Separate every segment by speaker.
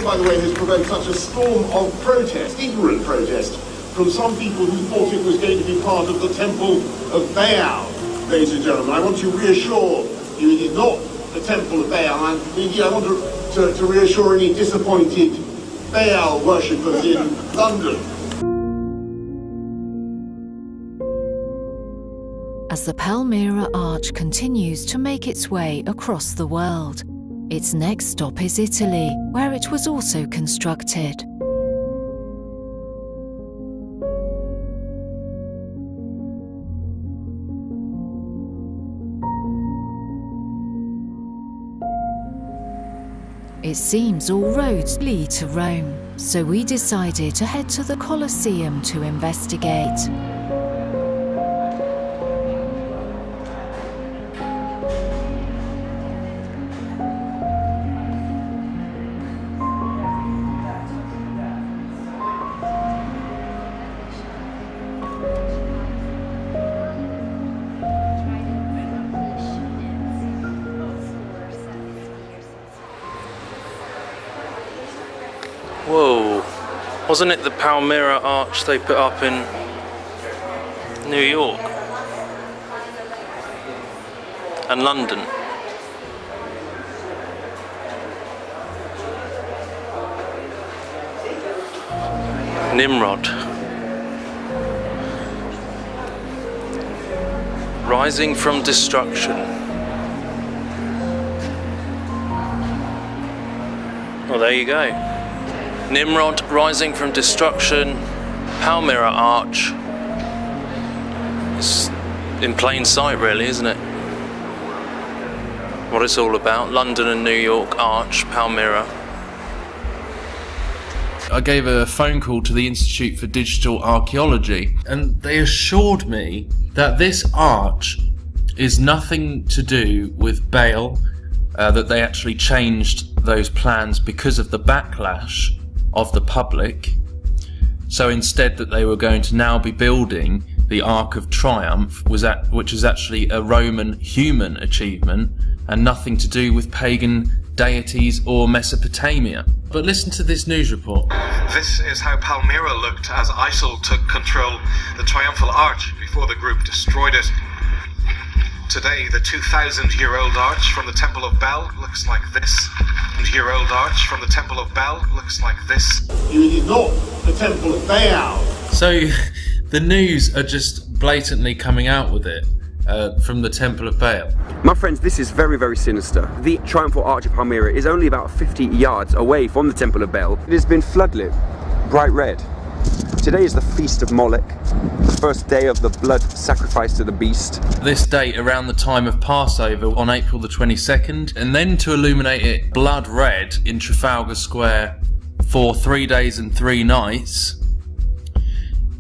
Speaker 1: by the way, has provoked such a storm of protest, ignorant protest, from some people who thought it was going to be part of the temple of Baal. Ladies and gentlemen, I want to reassure you it is not the temple of Baal, and indeed I want to reassure any disappointed Baal worshippers in London.
Speaker 2: As the Palmyra Arch continues to make its way across the world, its next stop is Italy, where it was also constructed. It seems all roads lead to Rome, so we decided to head to the Colosseum to investigate.
Speaker 3: Whoa, wasn't it the Palmyra Arch they put up in New York and London? Nimrod. Rising from destruction. Well, there you go. Nimrod rising from destruction, Palmyra Arch. It's in plain sight really, isn't it? What it's all about. London and New York Arch, Palmyra. I gave a phone call to the Institute for Digital Archaeology, and they assured me that this arch is nothing to do with BAAL, that they actually changed those plans because of the backlash of the public. So instead that they were going to now be building the Ark of Triumph, which is actually a Roman human achievement and nothing to do with pagan deities or Mesopotamia. But listen to this news report.
Speaker 4: This is how Palmyra looked as ISIL took control the Triumphal Arch before the group destroyed it. Today, the 2,000-year-old arch from the Temple of Baal looks like this. Year-old arch from the Temple of Baal looks like this.
Speaker 1: It is not the Temple of Baal.
Speaker 3: So the news are just blatantly coming out with it from the Temple of Baal.
Speaker 5: My friends, this is very, very sinister. The Triumphal Arch of Palmyra is only about 50 yards away from the Temple of Baal. It has been floodlit, bright red. Today is the Feast of Moloch, the first day of the blood sacrifice to the beast.
Speaker 3: This date around the time of Passover on April the 22nd, and then to illuminate it blood red in Trafalgar Square for 3 days and 3 nights,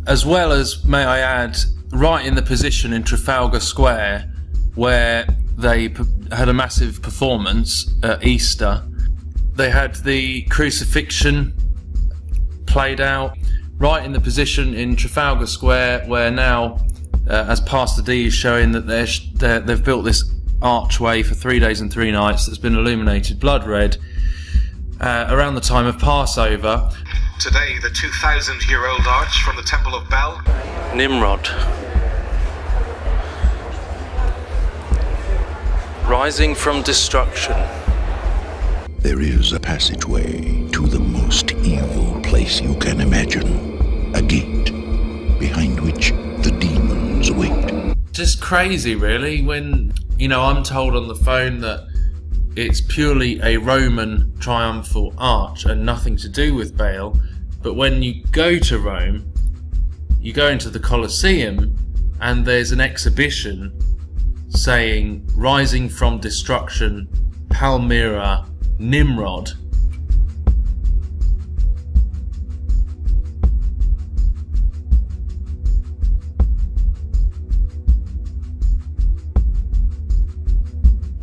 Speaker 3: as well as, may I add, right in the position in Trafalgar Square where they had a massive performance at Easter. They had the crucifixion played out right in the position in Trafalgar Square where now, as Pastor D is showing, that they've built this archway for 3 days and 3 nights that's been illuminated blood red around the time of Passover.
Speaker 4: Today, the 2,000-year-old arch from the Temple of Baal.
Speaker 3: Nimrod. Rising from destruction.
Speaker 6: There is a passageway to the most evil place you can imagine. A gate behind which the demons wait.
Speaker 3: Just crazy, really, when, you know, I'm told on the phone that it's purely a Roman triumphal arch and nothing to do with Baal. But when you go to Rome, you go into the Colosseum and there's an exhibition saying rising from destruction, Palmyra, Nimrod.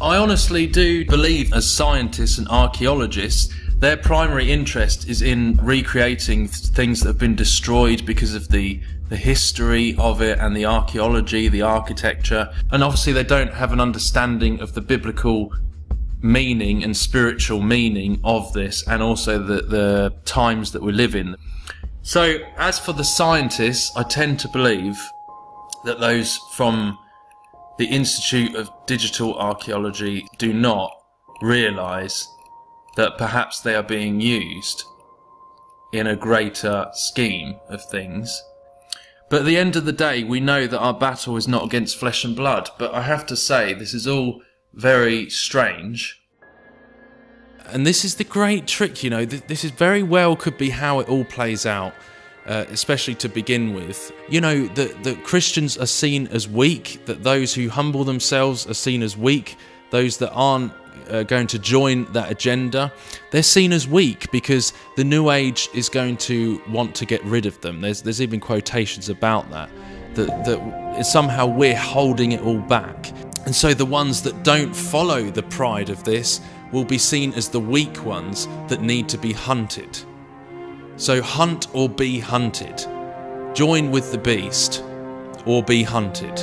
Speaker 3: I honestly do believe, as scientists and archaeologists, their primary interest is in recreating things that have been destroyed because of the history of it and the archaeology, the architecture, and obviously they don't have an understanding of the biblical meaning and spiritual meaning of this, and also the times that we live in. So as for the scientists, I tend to believe that those from the Institute of Digital Archaeology do not realise that perhaps they are being used in a greater scheme of things. But at the end of the day, we know that our battle is not against flesh and blood. But I have to say, this is all very strange. And this is the great trick, you know, this is very well could be how it all plays out, especially to begin with. You know, that Christians are seen as weak, that those who humble themselves are seen as weak, those that aren't going to join that agenda, they're seen as weak because the New Age is going to want to get rid of them. There's even quotations about that somehow we're holding it all back. And so the ones that don't follow the pride of this will be seen as the weak ones that need to be hunted. So hunt or be hunted. Join with the beast or be hunted.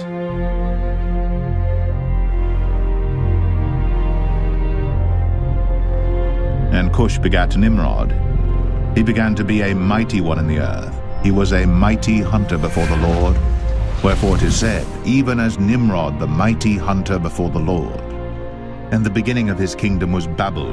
Speaker 6: And Cush begat Nimrod. He began to be a mighty one in the earth. He was a mighty hunter before the Lord. Wherefore it is said, even as Nimrod, the mighty hunter before the Lord. And the beginning of his kingdom was Babel.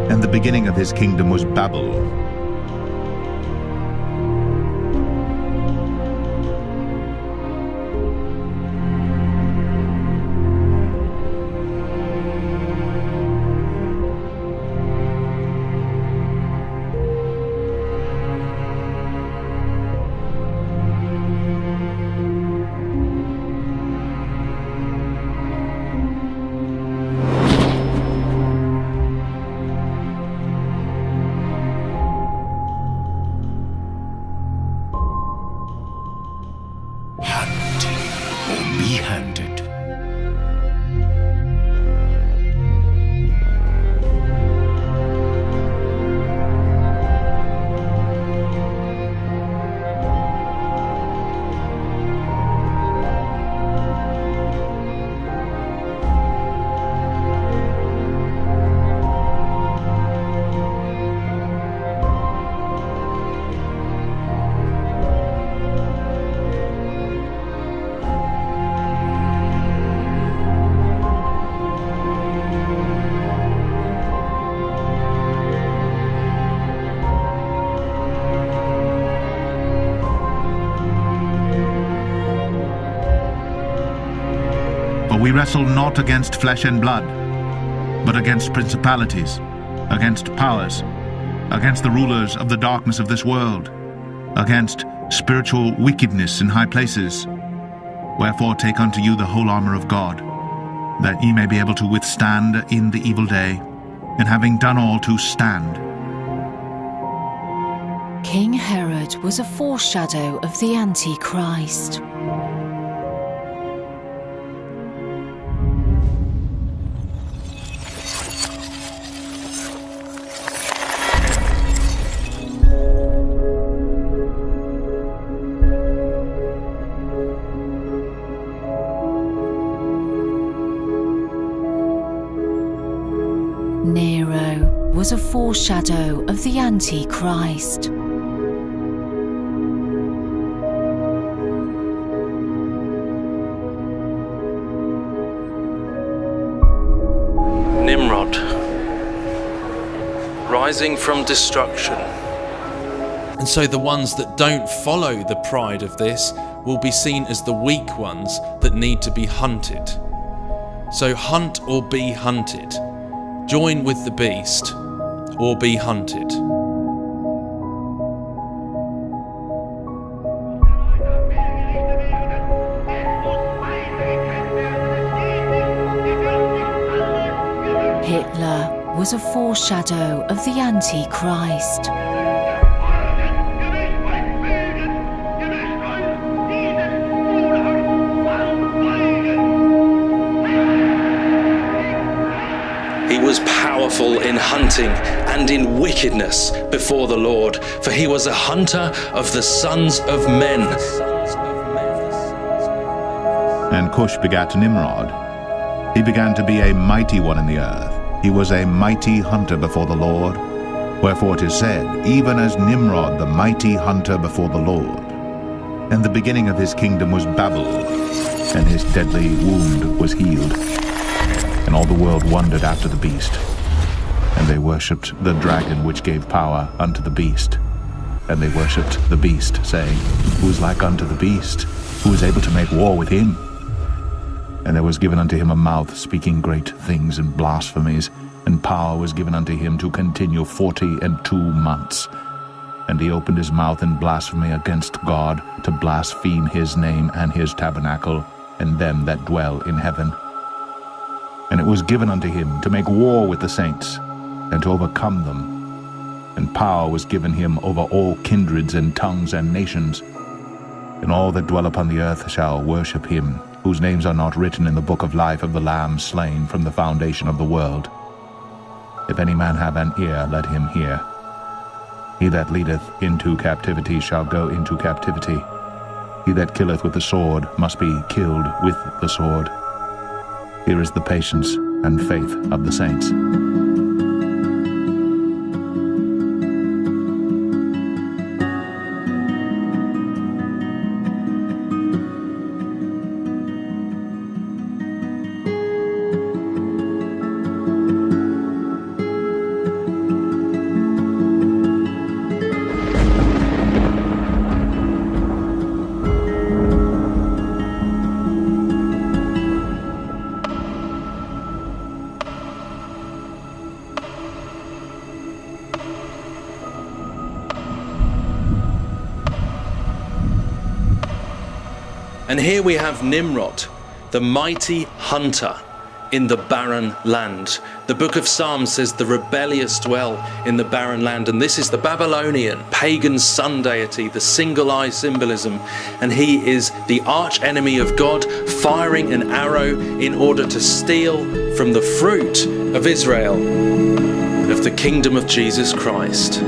Speaker 6: And the beginning of his kingdom was Babel. For we wrestle not against flesh and blood, but against principalities, against powers, against the rulers of the darkness of this world, against spiritual wickedness in high places. Wherefore take unto you the whole armor of God, that ye may be able to withstand in the evil day, and having done all to stand.
Speaker 2: King Herod was a foreshadow of the Antichrist. Nero was a foreshadow of the Antichrist.
Speaker 3: Nimrod, rising from destruction. And so the ones that don't follow the pride of this will be seen as the weak ones that need to be hunted. So hunt or be hunted. Join with the beast or be hunted. Hitler
Speaker 2: was a foreshadow of the Antichrist.
Speaker 7: He was powerful in hunting and in wickedness before the Lord, for he was a hunter of the sons of men.
Speaker 6: And Cush begat Nimrod. He began to be a mighty one in the earth. He was a mighty hunter before the Lord. Wherefore it is said, even as Nimrod, the mighty hunter before the Lord. And the beginning of his kingdom was Babel, and his deadly wound was healed. And all the world wondered after the beast. And they worshipped the dragon which gave power unto the beast. And they worshipped the beast, saying, Who is like unto the beast? Who is able to make war with him? And there was given unto him a mouth speaking great things and blasphemies, and power was given unto him to continue 42 months. And he opened his mouth in blasphemy against God, to blaspheme his name and his tabernacle, and them that dwell in heaven. And it was given unto him to make war with the saints, and to overcome them. And power was given him over all kindreds and tongues and nations. And all that dwell upon the earth shall worship him, whose names are not written in the book of life of the Lamb slain from the foundation of the world. If any man have an ear, let him hear. He that leadeth into captivity shall go into captivity. He that killeth with the sword must be killed with the sword. Here is the patience and faith of the saints.
Speaker 7: And here we have Nimrod, the mighty hunter in the barren land. The book of Psalms says the rebellious dwell in the barren land, and this is the Babylonian pagan sun deity, the single eye symbolism, and he is the arch enemy of God, firing an arrow in order to steal from the fruit of Israel, of the kingdom of Jesus Christ.